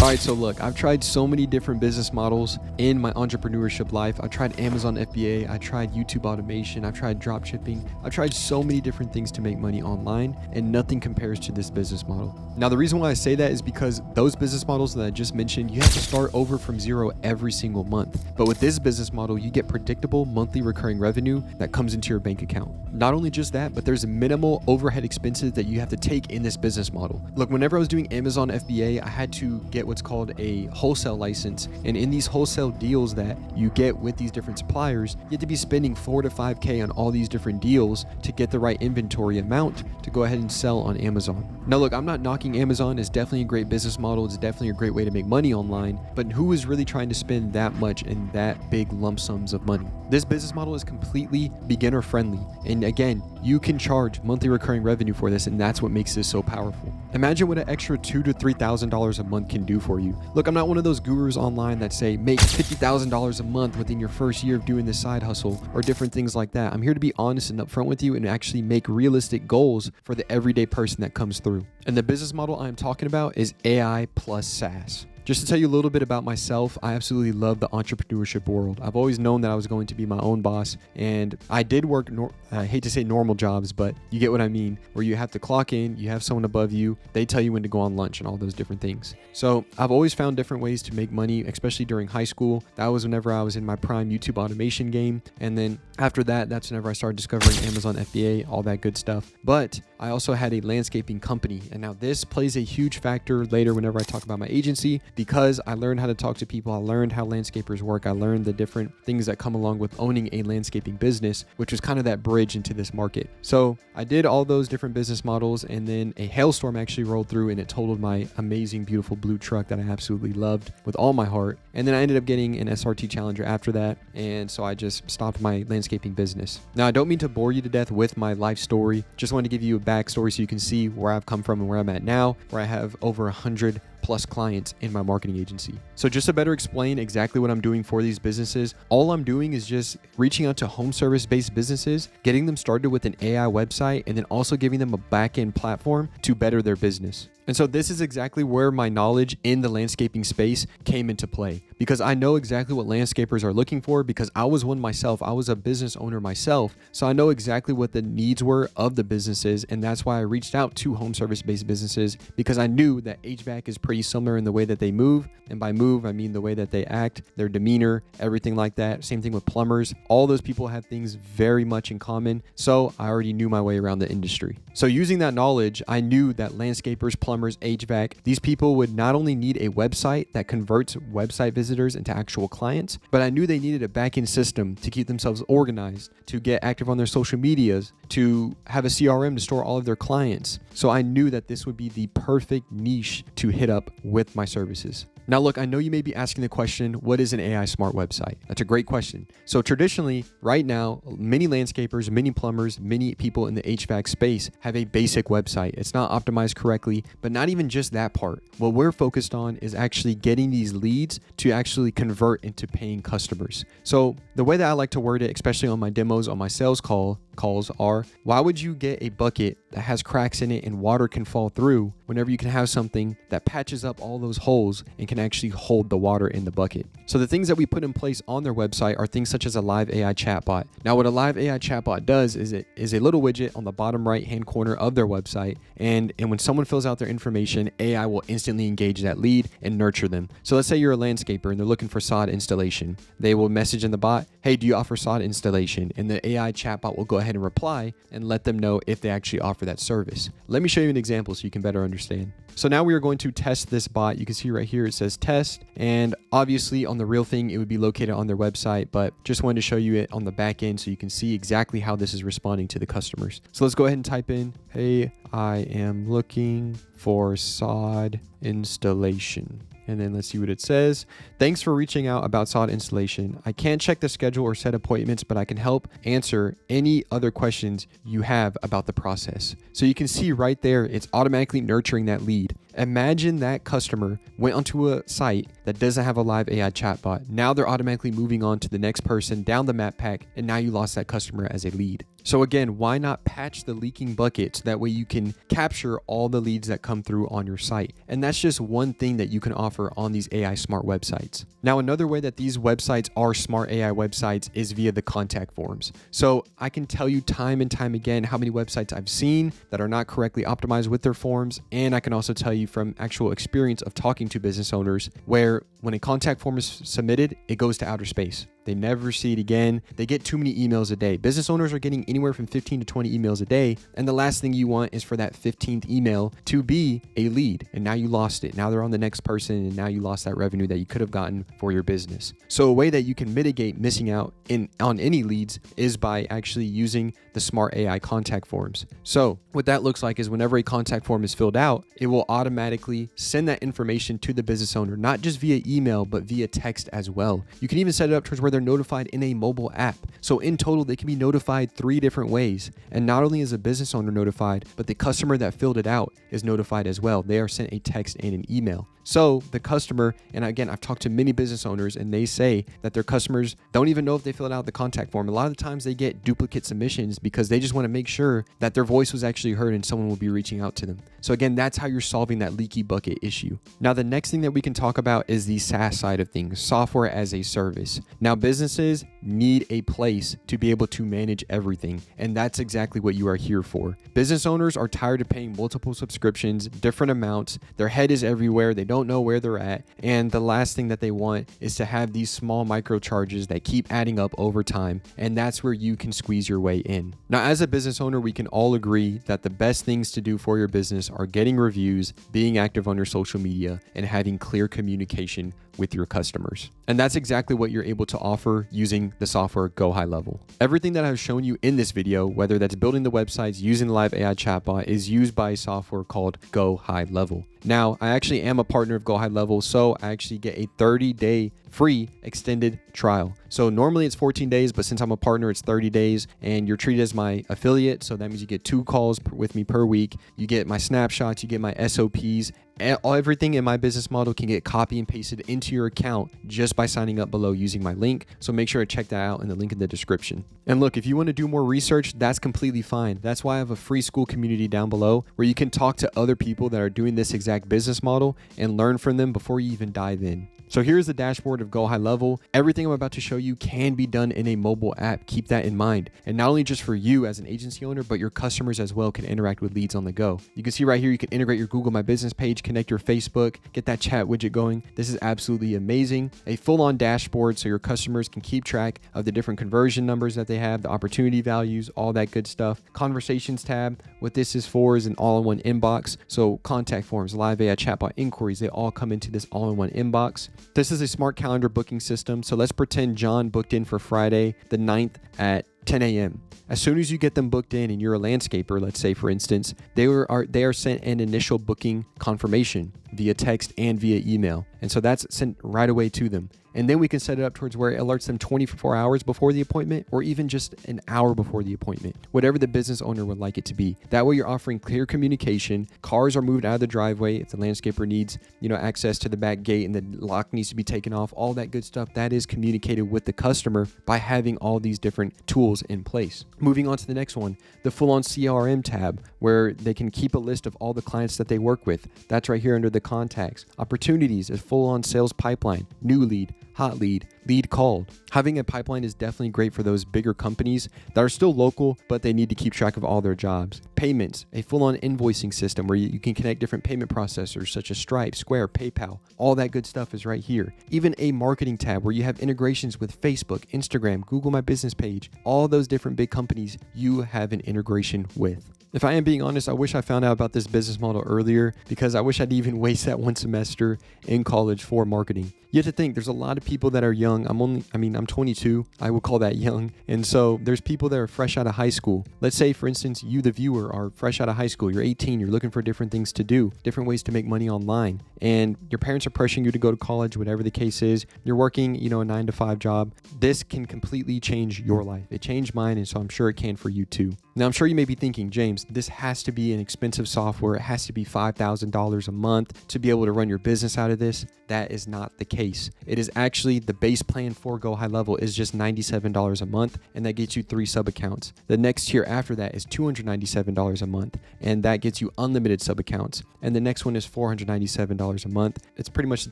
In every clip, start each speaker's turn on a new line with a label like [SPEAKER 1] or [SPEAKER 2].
[SPEAKER 1] All right, so look, I've tried so many different business models in my entrepreneurship life. I tried Amazon FBA, I tried YouTube automation, I've tried drop shipping. I've tried so many different things to make money online, and nothing compares to this business model. Now, the reason why I say that is because those business models that I just mentioned, you have to start over from zero every single month. But with this business model, you get predictable monthly recurring revenue that comes into your bank account. Not only just that, but there's minimal overhead expenses that you have to take in this business model. Look, whenever I was doing Amazon FBA, I had to get what's called a wholesale license. And in these wholesale deals that you get with these different suppliers, you have to be spending $4,000 to $5,000 on all these different deals to get the right inventory amount to go ahead and sell on Amazon. Now, look, I'm not knocking Amazon. It's definitely a great business model. It's definitely a great way to make money online. But who is really trying to spend that much in that big lump sums of money? This business model is completely beginner friendly. And again, you can charge monthly recurring revenue for this, and that's what makes this so powerful. Imagine what an extra $2,000 to $3,000 a month can do for you. Look, I'm not one of those gurus online that say make $50,000 a month within your first year of doing this side hustle or different things like that. I'm here to be honest and upfront with you and actually make realistic goals for the everyday person that comes through. And the business model I'm talking about is AI plus SaaS. Just to tell you a little bit about myself, I absolutely love the entrepreneurship world. I've always known that I was going to be my own boss, and I did work, I hate to say normal jobs, but you get what I mean, where you have to clock in, you have someone above you, they tell you when to go on lunch and all those different things. So I've always found different ways to make money, especially during high school. That was whenever I was in my prime YouTube automation game. And then after that, that's whenever I started discovering Amazon FBA, all that good stuff. But I also had a landscaping company. And now this plays a huge factor later whenever I talk about my agency, because I learned how to talk to people. I learned how landscapers work. I learned the different things that come along with owning a landscaping business, which was kind of that bridge into this market. So I did all those different business models, and then a hailstorm actually rolled through and it totaled my amazing, beautiful blue truck that I absolutely loved with all my heart. And then I ended up getting an SRT Challenger after that. And so I just stopped my landscaping business. Now, I don't mean to bore you to death with my life story. Just want to give you a backstory so you can see where I've come from and where I'm at now, where I have over 100 plus clients in my marketing agency. So just to better explain exactly what I'm doing for these businesses, all I'm doing is just reaching out to home service based businesses, getting them started with an AI website, and then also giving them a back-end platform to better their business. And so this is exactly where my knowledge in the landscaping space came into play, because I know exactly what landscapers are looking for, because I was one myself. I was a business owner myself. So I know exactly what the needs were of the businesses. And that's why I reached out to home service based businesses, because I knew that HVAC is pretty similar in the way that they move. And by move, I mean the way that they act, their demeanor, everything like that. Same thing with plumbers. All those people have things very much in common. So I already knew my way around the industry. So using that knowledge, I knew that landscapers, plumbers, HVAC, these people would not only need a website that converts website visitors into actual clients, but I knew they needed a back-end system to keep themselves organized, to get active on their social medias, to have a CRM to store all of their clients. So I knew that this would be the perfect niche to hit up with my services. Now, look, I know you may be asking the question, what is an AI smart website? That's a great question. So traditionally, right now, many landscapers, many plumbers, many people in the HVAC space have a basic website. It's not optimized correctly, but not even just that part. What we're focused on is actually getting these leads to actually convert into paying customers. So the way that I like to word it, especially on my demos, on my sales calls are, why would you get a bucket that has cracks in it and water can fall through whenever you can have something that patches up all those holes and can actually hold the water in the bucket? So the things that we put in place on their website are things such as a live AI chatbot. Now, what a live AI chatbot does is it is a little widget on the bottom right hand corner of their website. And when someone fills out their information, AI will instantly engage that lead and nurture them. So let's say you're a landscaper and they're looking for sod installation. They will message in the bot, hey, do you offer sod installation? And the AI chatbot will go ahead and reply and let them know if they actually offer that service. Let me show you an example so you can better understand. So now we are going to test this bot. You can see right here, it says test. And obviously on the real thing, it would be located on their website, but just wanted to show you it on the back end so you can see exactly how this is responding to the customers. So let's go ahead and type in, hey, I am looking for sod installation. And then let's see what it says. Thanks for reaching out about sod installation. I can't check the schedule or set appointments, but I can help answer any other questions you have about the process. So you can see right there, it's automatically nurturing that lead. Imagine that customer went onto a site that doesn't have a live AI chatbot. Now they're automatically moving on to the next person down the map pack, and now you lost that customer as a lead. So again, why not patch the leaking bucket so that way you can capture all the leads that come through on your site? And that's just one thing that you can offer on these AI smart websites. Now, another way that these websites are smart AI websites is via the contact forms. So I can tell you time and time again how many websites I've seen that are not correctly optimized with their forms. And I can also tell you from actual experience of talking to business owners where when a contact form is submitted, it goes to outer space. They never see it again. They get too many emails a day. Business owners are getting anywhere from 15 to 20 emails a day. And the last thing you want is for that 15th email to be a lead. And now you lost it. Now they're on the next person. And now you lost that revenue that you could have gotten for your business. So a way that you can mitigate missing out on any leads is by actually using the smart AI contact forms. So what that looks like is whenever a contact form is filled out, it will automatically send that information to the business owner, not just via email, but via text as well. You can even set it up towards where they're notified in a mobile app. So in total, they can be notified 3 different ways. And not only is a business owner notified, but the customer that filled it out is notified as well. They are sent a text and an email. So the customer, and again, I've talked to many business owners and they say that their customers don't even know if they filled out the contact form. A lot of the times they get duplicate submissions because they just want to make sure that their voice was actually heard and someone will be reaching out to them. So again, that's how you're solving that leaky bucket issue. Now, the next thing that we can talk about is the SaaS side of things, software as a service. Now, businesses need a place to be able to manage everything. And that's exactly what you are here for. Business owners are tired of paying multiple subscriptions, different amounts. Their head is everywhere. They don't know where they're at. And the last thing that they want is to have these small micro charges that keep adding up over time. And that's where you can squeeze your way in. Now, as a business owner, we can all agree that the best things to do for your business are getting reviews, being active on your social media, and having clear communication with your customers. And that's exactly what you're able to offer using the software GoHighLevel. Everything that I've shown you in this video, whether that's building the websites, using the live AI chatbot, is used by software called GoHighLevel. Now, I actually am a partner of GoHighLevel, so I actually get a 30-day free extended trial. So normally it's 14 days, but since I'm a partner, it's 30 days and you're treated as my affiliate. So that means you get 2 calls with me per week. You get my snapshots, you get my SOPs. Everything in my business model can get copy and pasted into your account just by signing up below using my link. So make sure to check that out in the link in the description. And look, if you want to do more research, that's completely fine. That's why I have a free school community down below where you can talk to other people that are doing this exact business model and learn from them before you even dive in. So here's the dashboard of GoHighLevel. Everything I'm about to show you can be done in a mobile app. Keep that in mind. And not only just for you as an agency owner, but your customers as well can interact with leads on the go. You can see right here, you can integrate your Google My Business page, connect your Facebook, get that chat widget going. This is absolutely amazing. A full-on dashboard so your customers can keep track of the different conversion numbers that they have, the opportunity values, all that good stuff. Conversations tab. What this is for is an all-in-one inbox. So contact forms, live AI chatbot inquiries, they all come into this all-in-one inbox. This is a smart calendar booking system. So let's pretend John booked in for Friday the 9th at 10 a.m. As soon as you get them booked in and you're a landscaper, let's say for instance, they are sent an initial booking confirmation via text and via email. And so that's sent right away to them. And then we can set it up towards where it alerts them 24 hours before the appointment or even just an hour before the appointment, whatever the business owner would like it to be. That way you're offering clear communication. Cars are moved out of the driveway if the landscaper needs, access to the back gate and the lock needs to be taken off, all that good stuff. That is communicated with the customer by having all these different tools in place. Moving on to the next one, the full-on CRM tab where they can keep a list of all the clients that they work with. That's right here under the contacts. Opportunities, a full-on sales pipeline, new lead, hot lead, lead called. Having a pipeline is definitely great for those bigger companies that are still local, but they need to keep track of all their jobs. Payments, a full-on invoicing system where you can connect different payment processors such as Stripe, Square, PayPal. All that good stuff is right here. Even a marketing tab where you have integrations with Facebook, Instagram, Google My Business page. All those different big companies you have an integration with. If I am being honest, I wish I found out about this business model earlier because I wish I'd even waste that one semester in college for marketing. You have to think there's a lot of people that are young. I'm 22. I would call that young. And so there's people that are fresh out of high school. Let's say, for instance, you, the viewer, are fresh out of high school. You're 18. You're looking for different things to do, different ways to make money online. And your parents are pressuring you to go to college, whatever the case is. You're working, a 9-to-5 job. This can completely change your life. It changed mine, and so I'm sure it can for you too. Now, I'm sure you may be thinking, James, this has to be an expensive software. It has to be $5,000 a month to be able to run your business out of this. That is not the case. case. It is actually the base plan for GoHighLevel is just $97 a month, and that gets you 3 sub accounts. The next tier after that is $297 a month, and that gets you unlimited sub accounts. And the next one is $497 a month. It's pretty much the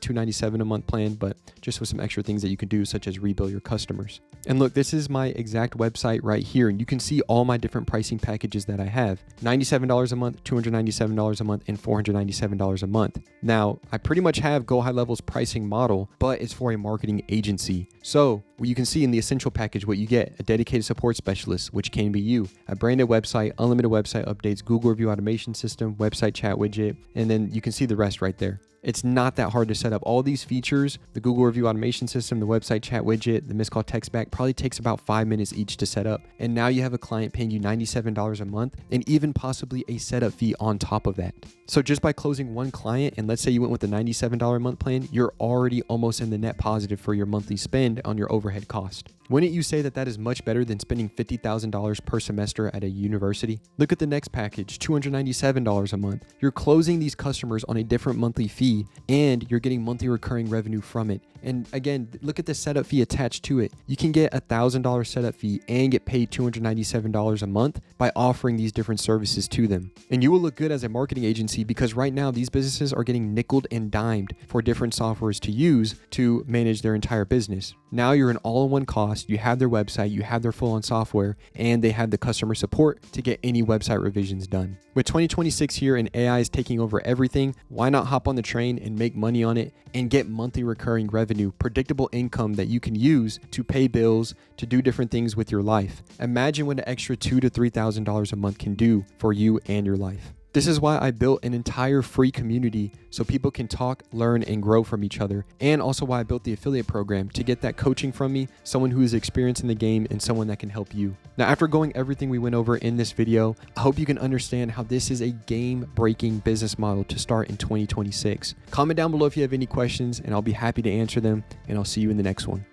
[SPEAKER 1] $297 a month plan, but just with some extra things that you can do, such as rebill your customers. And look, this is my exact website right here, and you can see all my different pricing packages that I have. $97 a month, $297 a month, and $497 a month. Now, I pretty much have GoHighLevel's pricing model, but it's for a marketing agency. So you can see in the essential package what you get: a dedicated support specialist, which can be you, a branded website, unlimited website updates, Google review automation system, website chat widget, and then you can see the rest right there. It's not that hard to set up. All these features, the Google review automation system, the website chat widget, the missed call text back, probably takes about 5 minutes each to set up. And now you have a client paying you $97 a month and even possibly a setup fee on top of that. So just by closing one client, and let's say you went with the $97 a month plan, you're already almost in the net positive for your monthly spend on your overhead cost. Wouldn't you say that that is much better than spending $50,000 per semester at a university? Look at the next package, $297 a month. You're closing these customers on a different monthly fee, and you're getting monthly recurring revenue from it. And again, look at the setup fee attached to it. You can get a $1,000 setup fee and get paid $297 a month by offering these different services to them. And you will look good as a marketing agency, because right now these businesses are getting nickeled and dimed for different softwares to use to manage their entire business. Now you're an all-in-one cost. You have their website, you have their full-on software, and they have the customer support to get any website revisions done. With 2026 here and AI is taking over everything, why not hop on the train and make money on it and get monthly recurring revenue, predictable income that you can use to pay bills, to do different things with your life? Imagine what an extra $2,000 to $3,000 a month can do for you and your life. This is why I built an entire free community so people can talk, learn, and grow from each other. And also why I built the affiliate program, to get that coaching from me, someone who is experienced in the game and someone that can help you. Now, after going everything we went over in this video, I hope you can understand how this is a game-breaking business model to start in 2026. Comment down below if you have any questions, and I'll be happy to answer them, and I'll see you in the next one.